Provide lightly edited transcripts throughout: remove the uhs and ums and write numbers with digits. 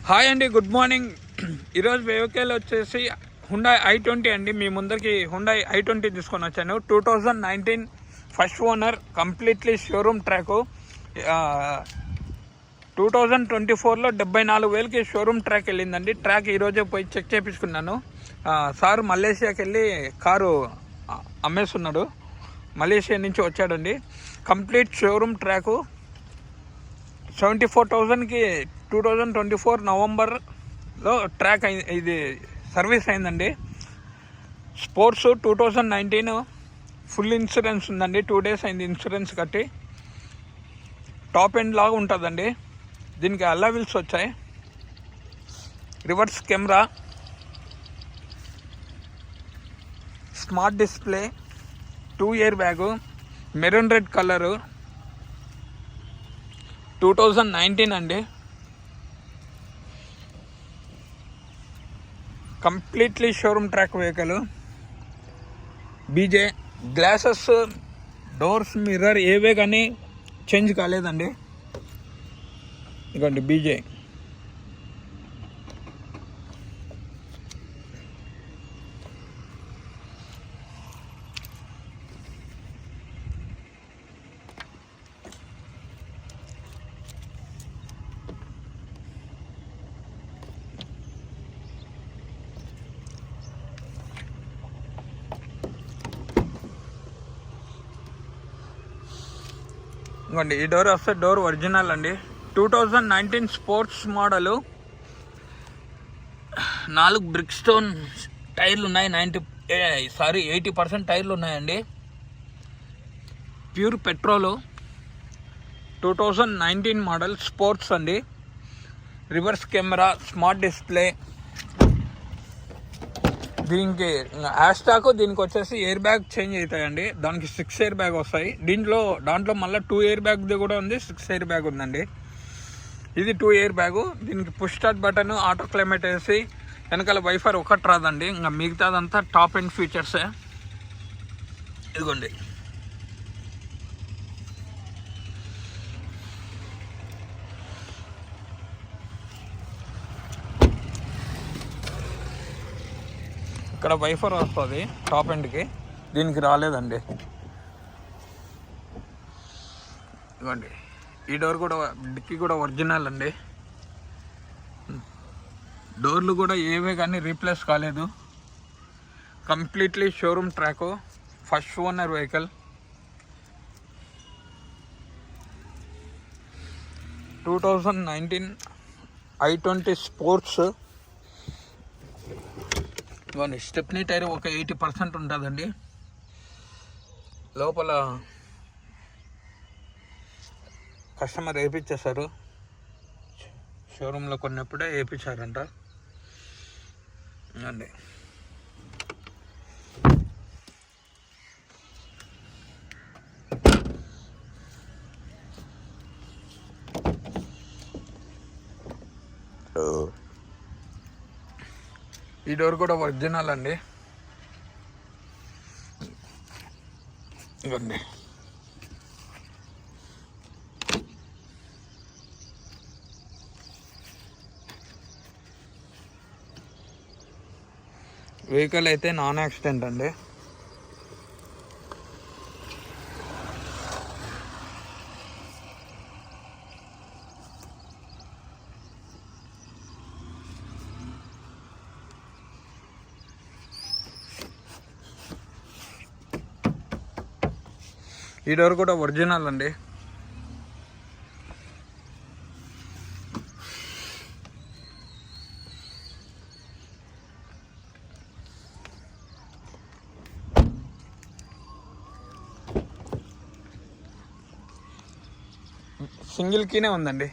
Hi అండి, good morning. ఈరోజు vehicle వచ్చేసి హుండాయ్ i20 అండి. మీ ముందరికి హుండాయ్ i20 తీసుకొని వచ్చాను. 2019 first owner, completely showroom track. 2024లో 74,000కి షోరూమ్ ట్రాక్ వెళ్ళిందండి. ట్రాక్ ఈరోజే పోయి చెక్ చేయించుకున్నాను. సార్ మలేషియాకి వెళ్ళి కారు అమ్మేస్తున్నాడు. మలేషియా నుంచి వచ్చాడండి. కంప్లీట్ షోరూమ్ ట్రాకు 74,000కి 2024 నవంబర్లో ట్రాక్ ఇది సర్వీస్ అయిందండి. స్పోర్ట్స్ 2019 ఫుల్ ఇన్సూరెన్స్ ఉందండి. 2 days అయింది ఇన్సూరెన్స్ కట్టి. టాప్ ఎండ్ లాగా ఉంటుందండి. దీనికి అల్లా వీల్స్ వచ్చాయి, reverse camera, smart display, 2 air bag, maroon red colour, 2019 అండి. Completely showroom track vehicle. బీజే గ్లాసెస్, డోర్స్, మిర్రర్ ఏవే కానీ చేంజ్ కాలేదండి. ఇదిగోండి బీజే. ఇంకోండి ఈ డోర్ వస్తే డోర్ ఒరిజినల్ అండి. 2019 స్పోర్ట్స్ మోడలు. 4 బ్రిక్ స్టోన్ టైర్లు ఉన్నాయి. 80% టైర్లు ఉన్నాయండి. Pure petrol. 2019 మోడల్ స్పోర్ట్స్ అండి. Reverse camera, smart display. దీనికి హ్యాష్టాక్ దీనికి వచ్చేసి ఎయిర్ బ్యాగ్ చేంజ్ అవుతాయండి. దానికి 6 ఎయిర్ బ్యాగ్ వస్తాయి. దాంట్లో మళ్ళీ 2 ఎయిర్ బ్యాగ్ది కూడా ఉంది, 6 ఎయిర్ బ్యాగ్ ఉందండి. ఇది 2 ఎయిర్ బ్యాగు. దీనికి push start button, auto climate వేసి, వెనకాల వైఫర్ ఒకటి రాదండి. ఇంకా మిగతాదంతా టాప్ ఎండ్ ఫీచర్సే. ఇదిగోండి ఇక్కడ వైఫర్ వస్తుంది టాప్ ఎండ్కి, దీనికి రాలేదండి. ఇవ్వండి ఈ డోర్ కూడా, డిక్కీ కూడా ఒరిజినల్ అండి. డోర్లు కూడా ఏవే కానీ రీప్లేస్ కాలేదు. Completely showroom track, first owner vehicle. 2019 i20 sports. ఇవన్నీ స్టెప్నీ టైర్ ఒక 80% ఉంటుందండి. లోపల కస్టమర్ వేయించేశారు, షోరూంలో కొన్నప్పుడే వేయించారంట అండి. ఈ డోర్ కూడా ఒరిజినల్ అండి. ఇవ్వండి వెహికల్ అయితే నాన్ యాక్సిడెంట్ అండి. ఈ డోర్ కూడా ఒరిజినల్ అండి. సింగిల్ కీనే ఉందండి.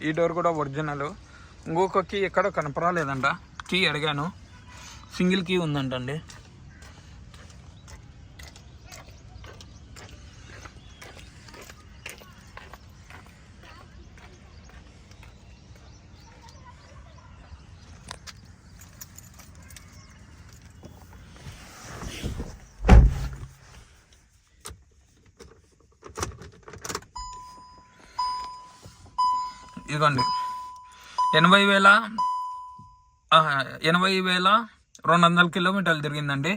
ఈ డోర్ కూడా ఒరిజినల్. ఇంకొక కీ ఎక్కడో కనపరాలేదంట. కీ అడిగాను, సింగిల్ కీ ఉందంటండి. ఇదిగోండి 80,200 కిలోమీటర్లు తిరిగిందండి.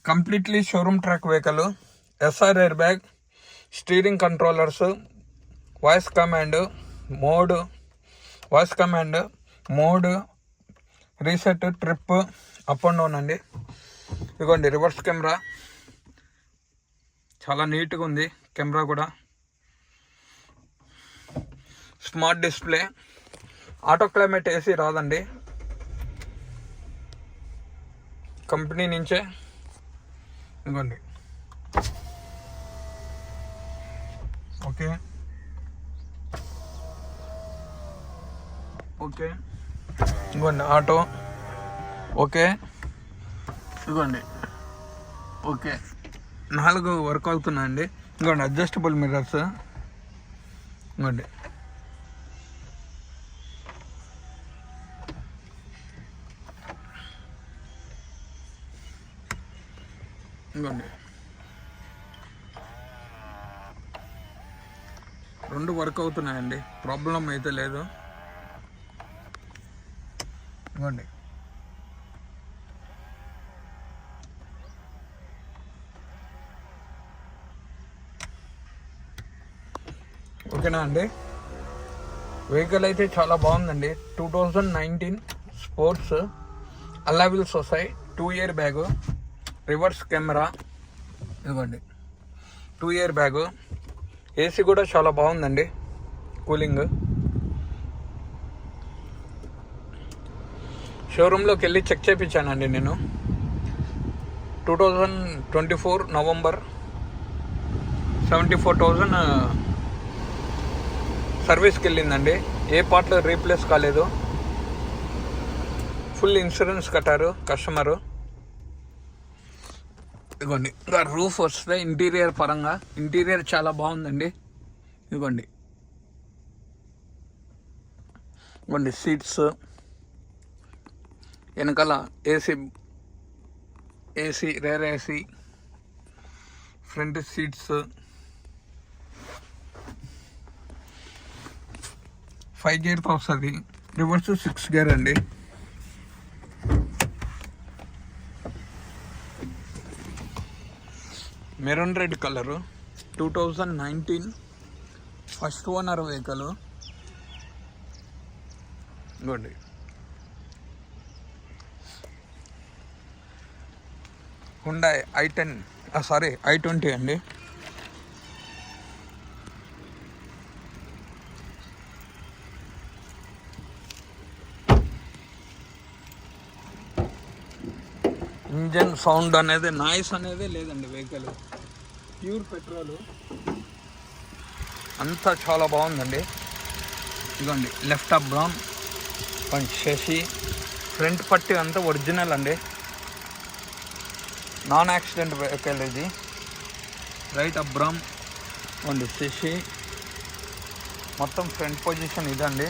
Completely showroom track vehicle. SR air bag, steering controllers, voice command mode, reset, trip, up and down అండి. ఇదిగోండి రివర్స్ కెమెరా, చాలా నీట్గా ఉంది కెమెరా కూడా. Smart display, auto climate AC రాదండి, కంపెనీ నుంచే. ఇదిగోండి ఓకే ఇదిగోండి ఆటో ఓకే. ఇదిగోండి ఓకే. 4 వర్క్ అవుతున్నాయండి. ఇదిగోండి అడ్జస్టబుల్ మిర్రర్స్. ఇదిగోండి ఇదిగోండి 2 వర్క్ అవుతున్నాయండి, ప్రాబ్లం అయితే లేదు. ఇదిగోండి ఓకేనా అండి. వెహికల్ అయితే చాలా బాగుందండి. 2019 స్పోర్ట్స్, అల్లావిల్స్ వస్తాయి, 2 ఇయర్ బ్యాగు, రివర్స్ కెమెరా. ఇదిగోండి 2 ఇయర్ బ్యాగు. ఏసీ కూడా చాలా బాగుందండి, కూలింగ్. షోరూంలోకి వెళ్ళి చెక్ చేయించానండి నేను. 2024 నవంబర్ 74,000 సర్వీస్కి వెళ్ళిందండి. ఏ పార్ట్లో రీప్లేస్ కాలేదు. ఫుల్ ఇన్సూరెన్స్ కట్టారు కస్టమరు. ఇదిగోండి ఇంకా రూఫ్ వస్తే ఇంటీరియర్ పరంగా ఇంటీరియర్ చాలా బాగుందండి. ఇదిగోండి సీట్స్, వెనకాల AC rare AC, front seats, 5 గేర్తో వస్తుంది. రివర్స్ 6 గేర్ అండి. Maroon red colour, 2019 first owner vehicle. ఇదిగోండి హుండాయ్ i20 అండి. ఇంజన్ సౌండ్ అనేది, నాయిస్ అనేది లేదండి. వెహికల్ ప్యూర్ పెట్రోల్, అంతా చాలా బాగుందండి. ఇదిగోండి లెఫ్ట్ అప్ బ్రౌన్ శశి, ఫ్రంట్ పట్టి అంతా ఒరిజినల్ అండి, నాన్ యాక్సిడెంట్ వెహికల్ ఇది. రైట్ అప్ బ్రౌన్ ఇవ్వండి శశి, మొత్తం ఫ్రంట్ పొజిషన్ ఇదండి.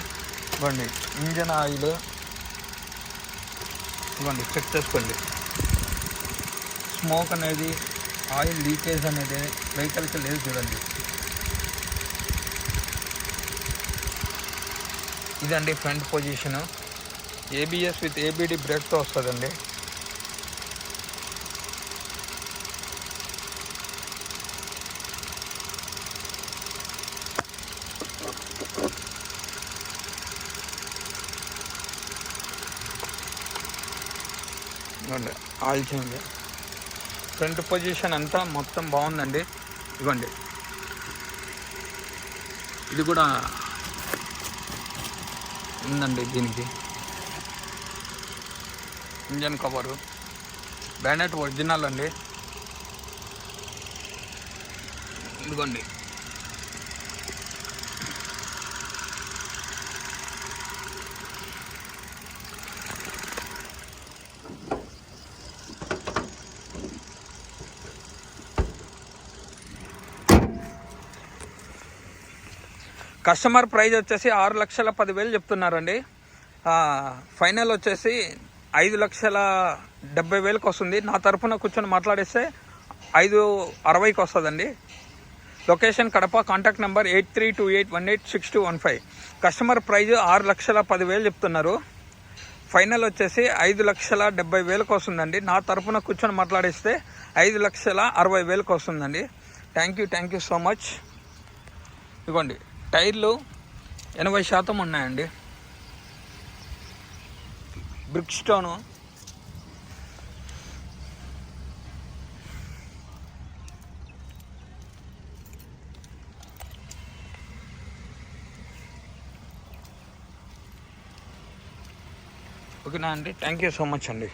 ఇవ్వండి ఇంజన్ ఆయిల్, ఇవ్వండి చెక్ చేసుకోండి. స్మోక్ అనేది, ఆయిల్ లీకేజ్ అనేది వెహికల్కి లేదు చూడండి. ఇదండి front position. ABS with EBD బ్రేక్తో వస్తుందండి. ఆయిల్ చేంజ్, ఫ్రంట్ పొజిషన్ అంతా మొత్తం బాగుందండి. ఇవ్వండి ఇది కూడా ఉందండి. దీనికి ఇంజన్ కవరు, బ్యానెట్ ఒరిజినల్ అండి. ఇదిగోండి కస్టమర్ ప్రైస్ వచ్చేసి 6,10,000 చెప్తున్నారండి. ఫైనల్ వచ్చేసి 5,70,000కి వస్తుంది. నా తరఫున కూర్చొని మాట్లాడేస్తే 5,60,000కి వస్తుందండి. Location Kadapa. Contact number 8328186215. Customer praise 6,10,000 చెప్తున్నారు. ఫైనల్ వచ్చేసి 5,70,000 వస్తుందండి. నా తరఫున కూర్చొని మాట్లాడిస్తే 5,60,000 వస్తుందండి. Thank you so much. ఇదిగోండి టైర్లు 80% ఉన్నాయండి. బ్రిక్ స్టోను ఓకేనా అండి. థ్యాంక్ యూ సో మచ్ అండి.